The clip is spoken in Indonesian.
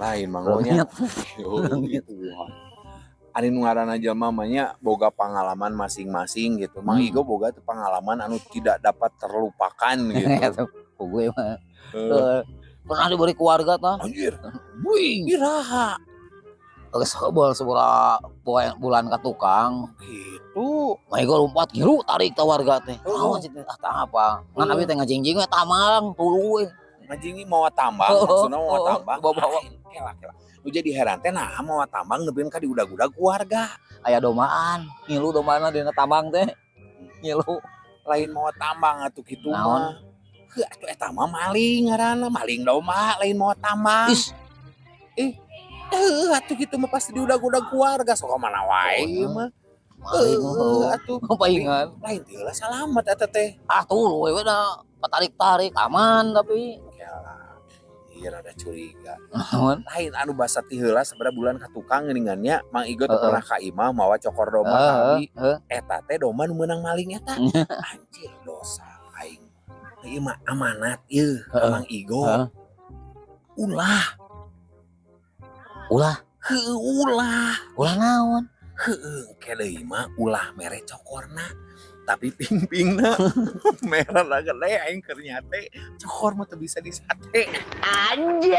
Lain manggonya. Gitu. Ari nu ngaranna jelema nya boga pengalaman masing-masing gitu. Mang Igo boga tuh pengalaman anu tidak dapat terlupakan gitu. Gue mah. Pernah diberi keluarga tah. Anjir. Buing. Iraha. Geus heubal sabaraha bulan ka tukang. Gitu. Mang Igo lompat giru tarik ta warga teh. Naon sih tah apa? Ngan abi teh ngajingjing we tamang tuluy. Ngajingi mau tambang, maksudna mau tambang. Bawa kela. Nu jadi heran teh nah mau tambang neubeun ka diudag-udag keluarga. Aya domaan, ngilu domana dina tambang teh. Ngilu. Lain mau tambang atuh kitu mah. Heuh atuh eta mah maling ngaranna, maling domba lain mau tambang. Atuh kitu mah pasti diudag-udag keluarga sok mana wae ieu mah. Atuh paingan. Lain teh lah salamet eta teh. Tuluy we da tarik-tarik aman tapi Iya rada curiga. Lain anu basa ti heula sabaraha bulan ka tukang geuningannya Mang Igo teh pernah ka imah mawa cokor domba tadi. Eta teh domba nu meunang maling eta. Anjir dosa aing. Ieu mah amanat ieu Mang Igo. Ulah. Heuh ulah. Ulah naon? Heuh ke deui mah ulah mere cokorna. Tapi ping-pingna merah lah gede aing keur nyate cokor mah teu bisa disate. Anjay.